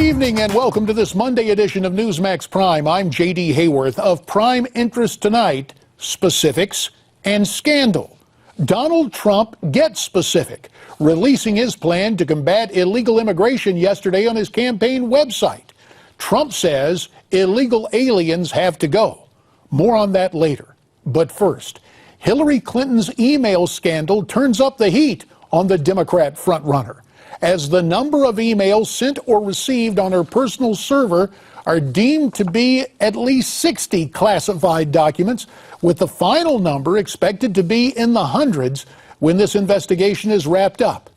evening and welcome to this Monday edition of Newsmax Prime. I'm J.D. Hayworth. Of prime interest tonight, specifics and scandal. Donald Trump gets specific, releasing his plan to combat illegal immigration yesterday on his campaign website. Trump says illegal aliens have to go. More on that later. But first, Hillary Clinton's email scandal turns up the heat on the Democrat frontrunner, as the number of emails sent or received on her personal server are deemed to be at least 60 classified documents, with the final number expected to be in the hundreds when this investigation is wrapped up.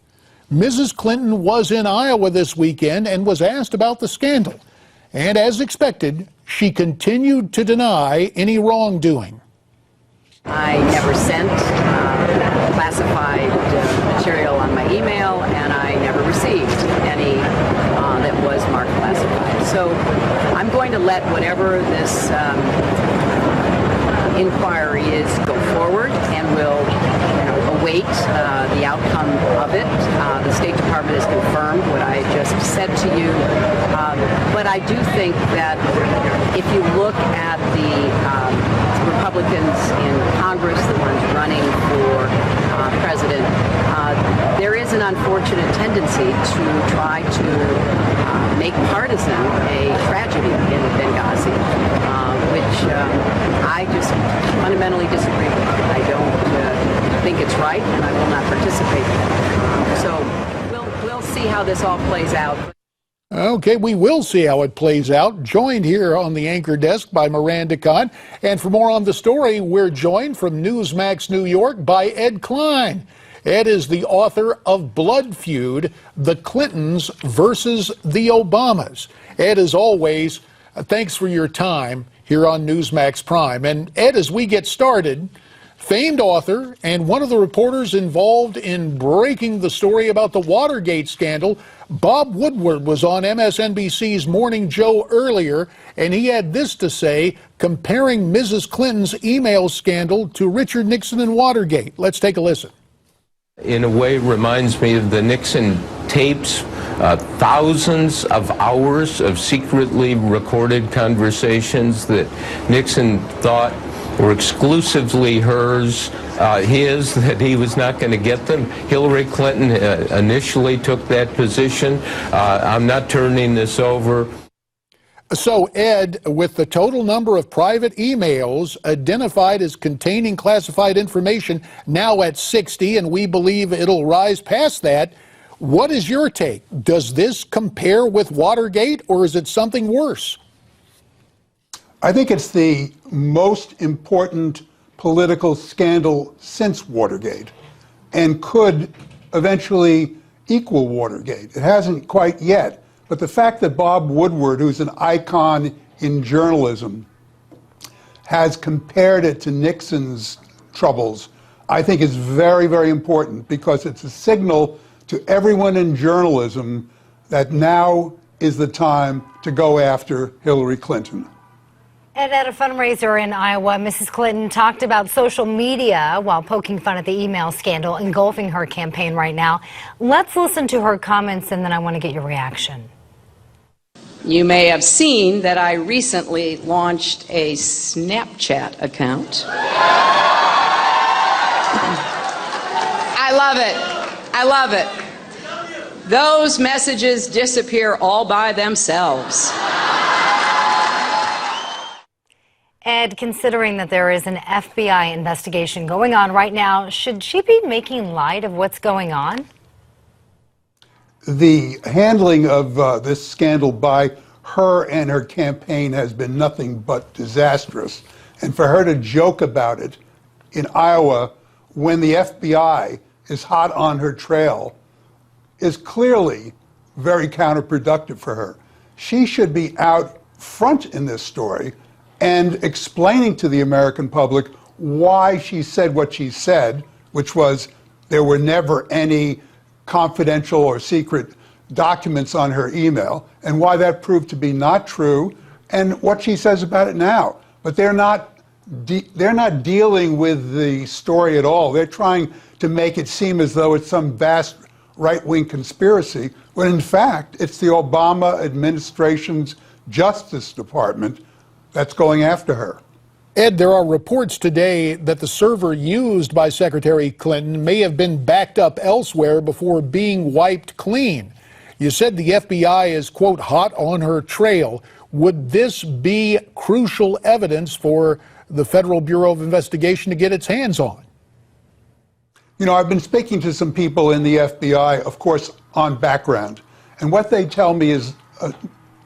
Mrs. Clinton was in Iowa this weekend and was asked about the scandal. And as expected, she continued to deny any wrongdoing. I never sent classified material on my email, and I never received any that was marked classified. So I'm going to let whatever this inquiry is go forward, and we'll await the outcome of it. The State Department has confirmed what I just said to you, but I do think that if you look at the Republicans in Congress, the ones running for president, there is an unfortunate tendency to try to make partisan a tragedy in Benghazi, which I just fundamentally disagree with. I don't think it's right, and I will not participate in it. So we'll see how this all plays out. Okay, we will see how it plays out. Joined here on the anchor desk by Miranda Kahn. And for more on the story, we're joined from Newsmax New York by Ed Klein. Ed is the author of Blood Feud, The Clintons versus the Obamas. Ed, as always, thanks for your time here on Newsmax Prime. And Ed, as we get started, famed author and one of the reporters involved in breaking the story about the Watergate scandal, Bob Woodward, was on MSNBC's Morning Joe earlier, and he had this to say, comparing Mrs. Clinton's email scandal to Richard Nixon and Watergate. Let's take a listen. In a way, reminds me of the Nixon tapes, thousands of hours of secretly recorded conversations that Nixon thought were exclusively his, that he was not going to get them. Hillary Clinton initially took that position. I'm not turning this over. So, Ed, with the total number of private emails identified as containing classified information now at 60, and we believe it'll rise past that, what is your take? Does this compare with Watergate, or is it something worse? I think it's the most important political scandal since Watergate, and could eventually equal Watergate. It hasn't quite yet, but the fact that Bob Woodward, who's an icon in journalism, has compared it to Nixon's troubles, I think is very, very important, because it's a signal to everyone in journalism that now is the time to go after Hillary Clinton. And at a fundraiser in Iowa, Mrs. Clinton talked about social media while poking fun at the email scandal engulfing her campaign right now. Let's listen to her comments, and then I want to get your reaction. You may have seen that I recently launched a Snapchat account. I love it. I love it. Those messages disappear all by themselves. Ed, considering that there is an FBI investigation going on right now, should she be making light of what's going on? The handling of this scandal by her and her campaign has been nothing but disastrous. And for her to joke about it in Iowa when the FBI is hot on her trail is clearly very counterproductive for her. She should be out front in this story and explaining to the American public why she said what she said, which was there were never any confidential or secret documents on her email, and why that proved to be not true, and what she says about it now. But they're not dealing with the story at all. They're trying to make it seem as though it's some vast right-wing conspiracy, when in fact it's the Obama administration's Justice Department that's going after her. Ed, there are reports today that the server used by Secretary Clinton may have been backed up elsewhere before being wiped clean. You said the FBI is, quote, hot on her trail. Would this be crucial evidence for the Federal Bureau of Investigation to get its hands on? You know, I've been speaking to some people in the FBI, of course, on background. And what they tell me is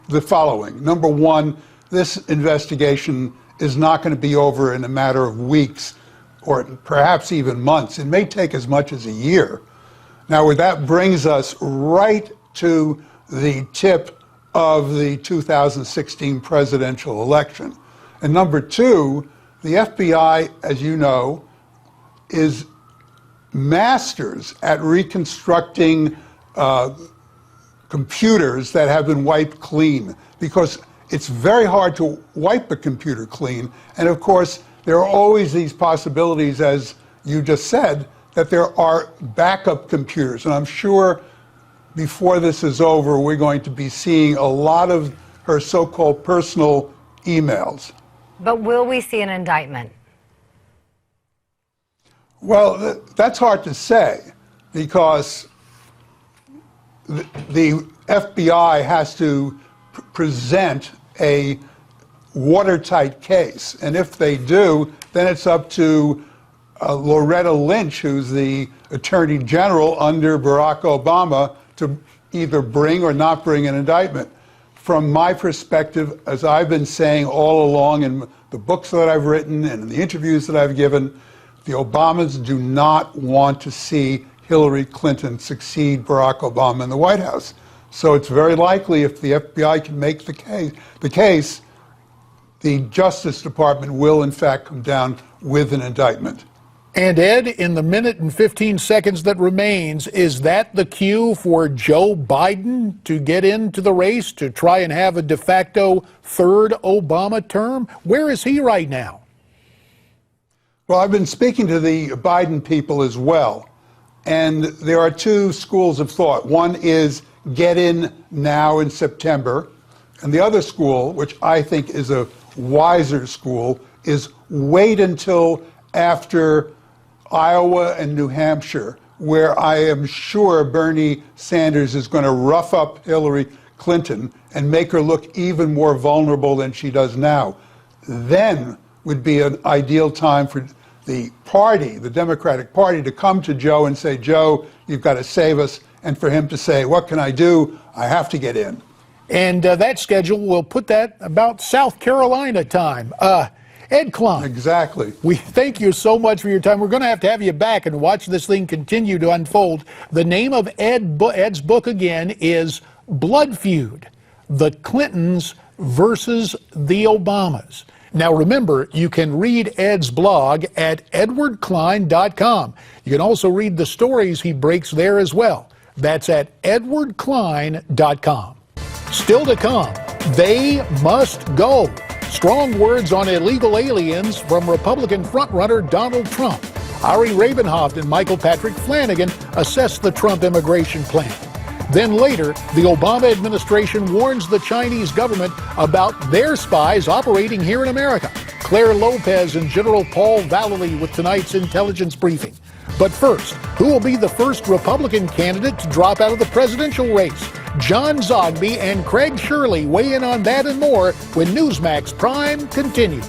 the following. Number one, this investigation is not going to be over in a matter of weeks or perhaps even months. It may take as much as a year. Now, that brings us right to the tip of the 2016 presidential election. And number two, the FBI, as you know, is masters at reconstructing computers that have been wiped clean, because it's very hard to wipe a computer clean. And of course, there are always these possibilities, as you just said, that there are backup computers. And I'm sure before this is over, we're going to be seeing a lot of her so-called personal emails. But will we see an indictment? Well, that's hard to say, because the FBI has to present a watertight case. And if they do, then it's up to Loretta Lynch, who's the Attorney General under Barack Obama, to either bring or not bring an indictment. From my perspective, as I've been saying all along in the books that I've written and in the interviews that I've given, the Obamas do not want to see Hillary Clinton succeed Barack Obama in the White House. So it's very likely, if the FBI can make the case, the Justice Department will in fact come down with an indictment. And Ed, in the minute and 15 seconds that remains, is that the cue for Joe Biden to get into the race to try and have a de facto third Obama term? Where is he right now? Well, I've been speaking to the Biden people as well, and there are two schools of thought. One is get in now in September, and the other school, which I think is a wiser school, is wait until after Iowa and New Hampshire, where I am sure Bernie Sanders is going to rough up Hillary Clinton and make her look even more vulnerable than she does now. Then would be an ideal time for the party, the Democratic Party, to come to Joe and say, Joe, you've got to save us, and for him to say, what can I do? I have to get in. And that schedule will put that about South Carolina time. Ed Klein. Exactly. We thank you so much for your time. We're going to have you back and watch this thing continue to unfold. The name of Ed's book again is Blood Feud, The Clintons versus the Obamas. Now remember, you can read Ed's blog at edwardklein.com. You can also read the stories he breaks there as well. That's at edwardklein.com. Still to come, they must go. Strong words on illegal aliens from Republican frontrunner Donald Trump. Ari Ravenhoft and Michael Patrick Flanagan assess the Trump immigration plan. Then later, the Obama administration warns the Chinese government about their spies operating here in America. Claire Lopez and General Paul Vallely with tonight's intelligence briefing. But first, who will be the first Republican candidate to drop out of the presidential race? John Zogby and Craig Shirley weigh in on that and more when Newsmax Prime continues.